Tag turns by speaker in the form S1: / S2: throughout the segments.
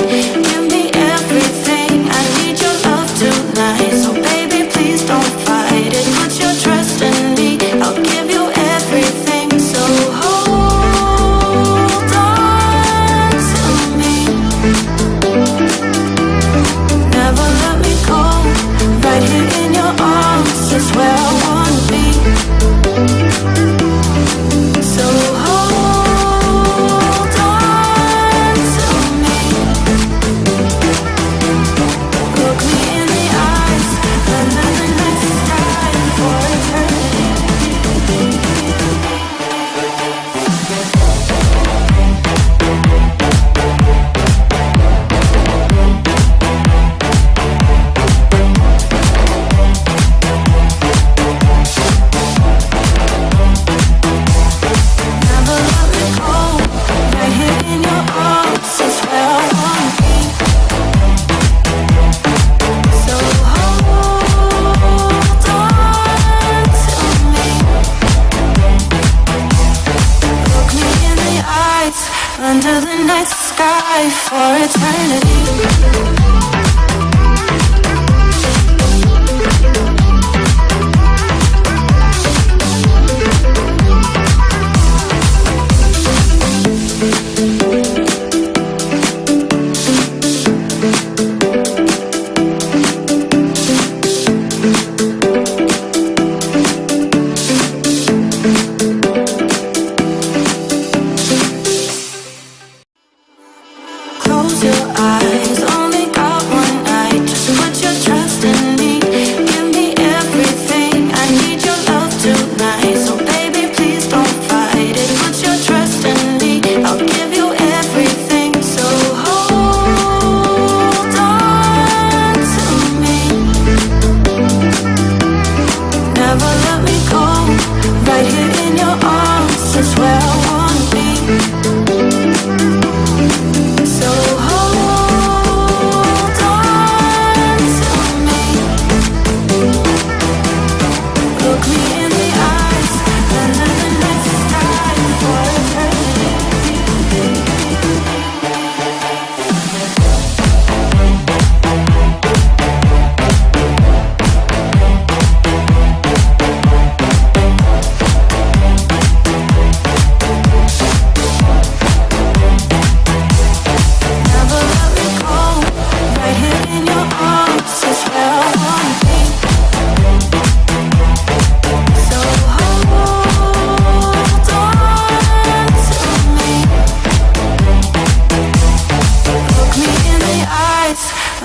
S1: Give me everything. I need your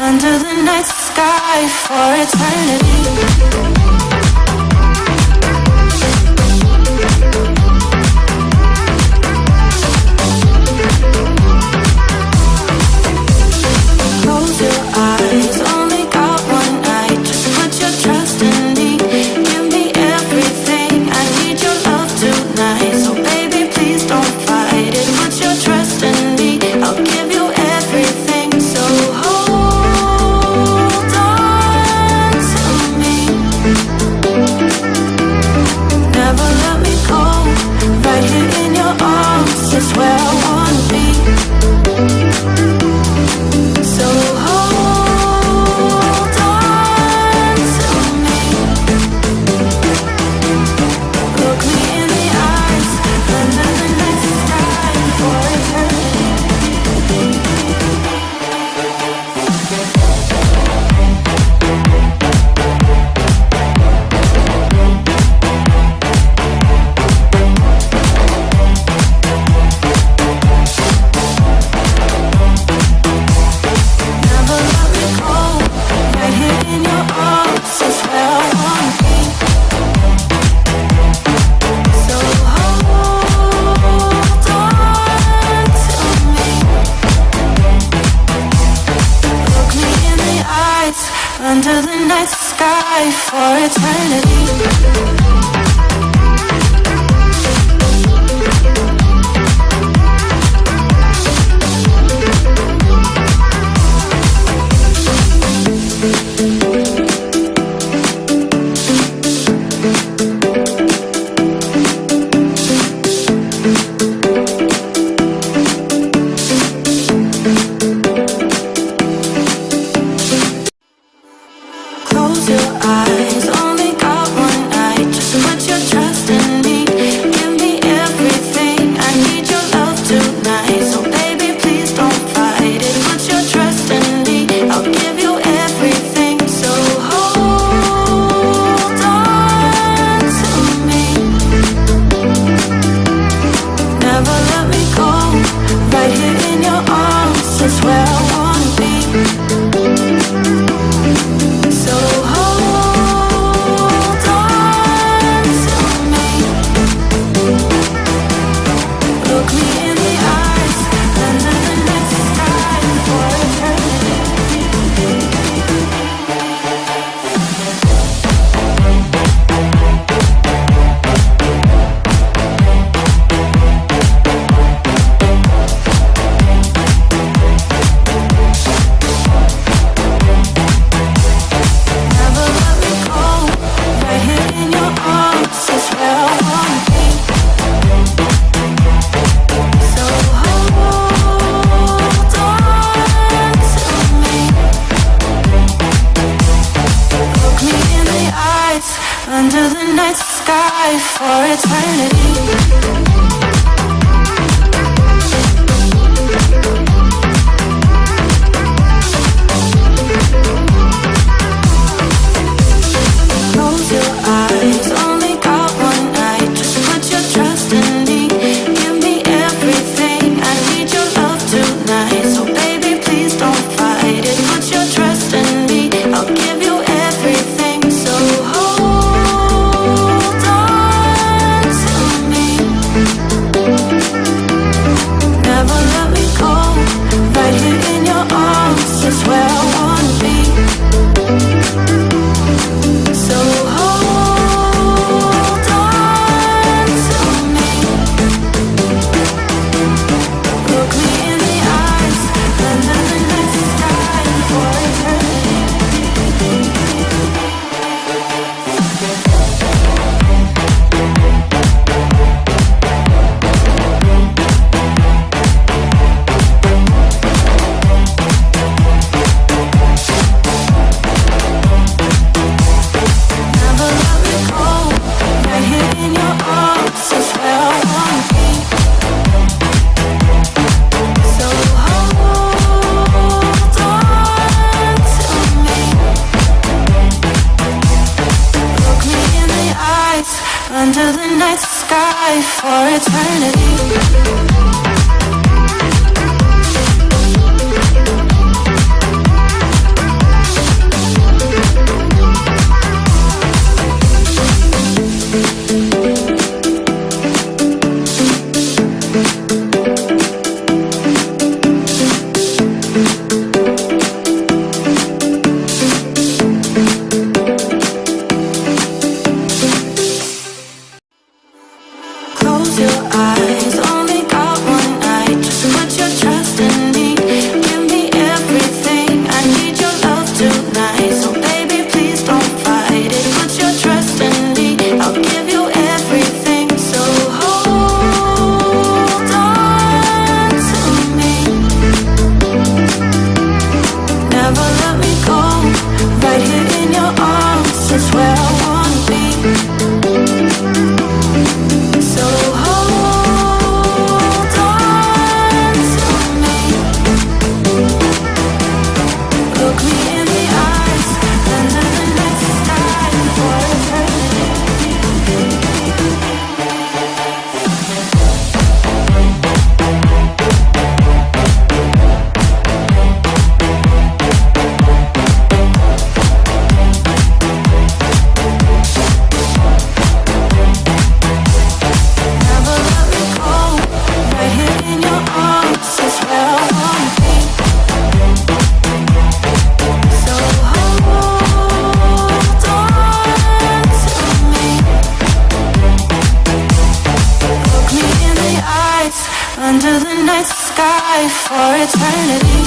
S1: under the night sky for eternity. Close your eyes, only got one night. Just put your trust in me. Give me everything. I need your love tonight. So baby, please don't fight it. Put your trust in me. I'll give you everything. So hold on to me. Never let me go. Right here in your arms is where I wanna be. So hold on to me. Look me in the eyes, under the night sky for eternity. Never let me go. Right here in your arms is where I wanna be. So hold on to me. Look me in the eyes, under the night sky for eternity. Close your eyes, only got one night. Just put your trust in me. Give me everything. I need your love tonight. So baby, please don't fight it. Put your trust in me. I'll give you everything. So hold on to me. Never let me go. Right here in your arms is where I wanna be. So hold on to me. Look me in the eyes, under the night sky for eternity. Never let me go. Right here in your arms is where I wanna be. So hold on to me. Look me in the eyes, under the night sky for eternity. Close your eyes, only got one night. Just put your trust in me. Give me everything. I need your love tonight. So baby, please don't fight it. Put your trust in me. I'll give you everything. So hold on to me. Never let me go. Right here in your arms is where I wanna be. So hold on to me. Look me in the eyes, under the night sky for eternity. Never let me go. Right here in your arms is where I wanna be. So hold on to me. Look me in the eyes, under the night sky for eternity. where I wanna be. So hold on to me. Look me in the eyes under the night sky for eternity. Never let me go. Right here in your arms is where I wanna be. So hold on to me. Look me in the eyes under the night sky for eternity.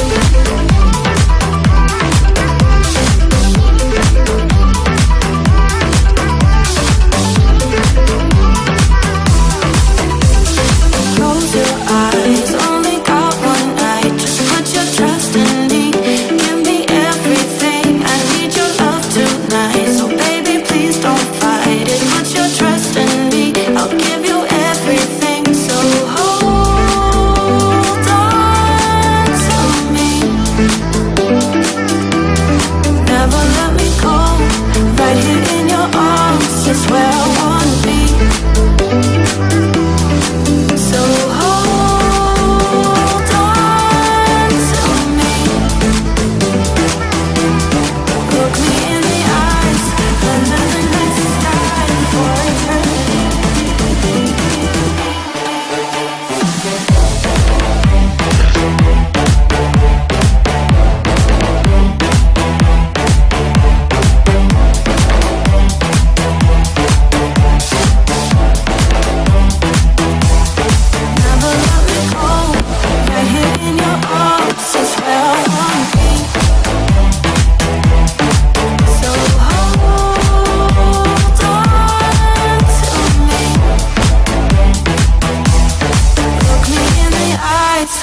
S1: Close your eyes, only got one night. Just put your trust in me. Give me everything. I need your love tonight. So baby, please don't fight it. Put your trust in me. I'll give you everything. So hold on to me. Never let me go. Right here in your arms is where I wanna be. So hold on to me. Look me in the eyes under the night sky for eternity. Never let me go. Right here in your arms is where I wanna be. So hold on to me. Look me in the eyes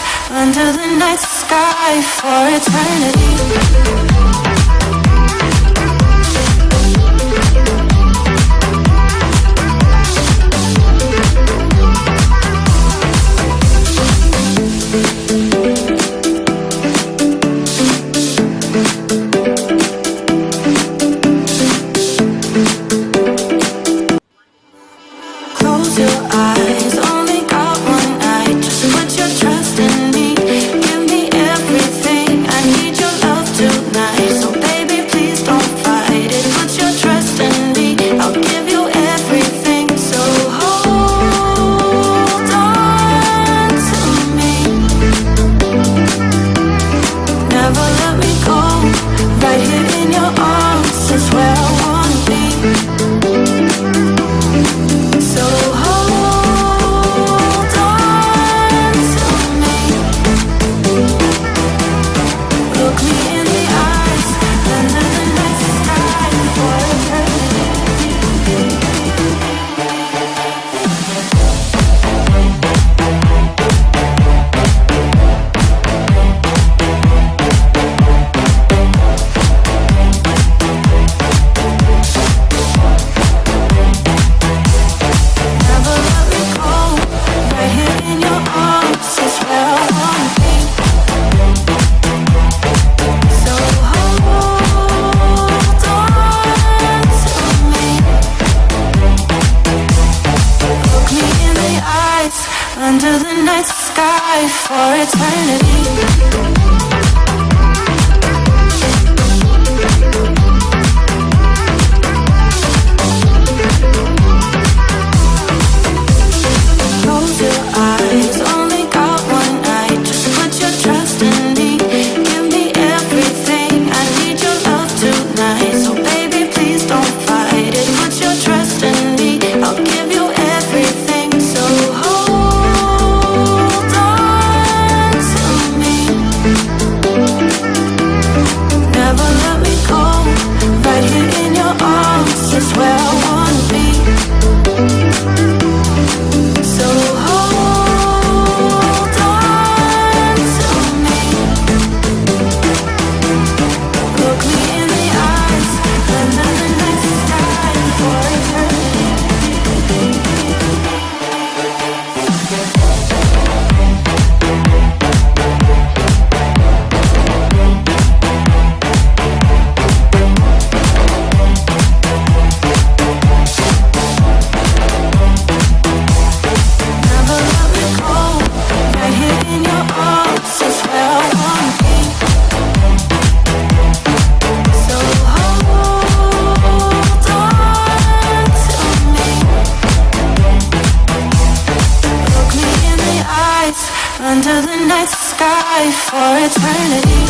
S1: under the night sky for eternity. Close your eyes, only got one night. Just put your trust in me. Give me everything. I need your love tonight. So baby, please don't fight it. Put your trust in me. I'll give you everything. So hold on to me. Never let me go. Right here in your arms is where I wanna be. So hold on to me. Look me in the eyes under the night sky for eternity. Never let me go. Right here in your arms is where I wanna be. So hold on to me. Look me in the eyes under the night sky for eternity. Close your eyes, only got one night. Just put your trust in me. Give me everything. I need your love tonight. So baby, please don't fight it. Put your trust in me. I'll give you everything. So hold on to me. under the night sky for eternity.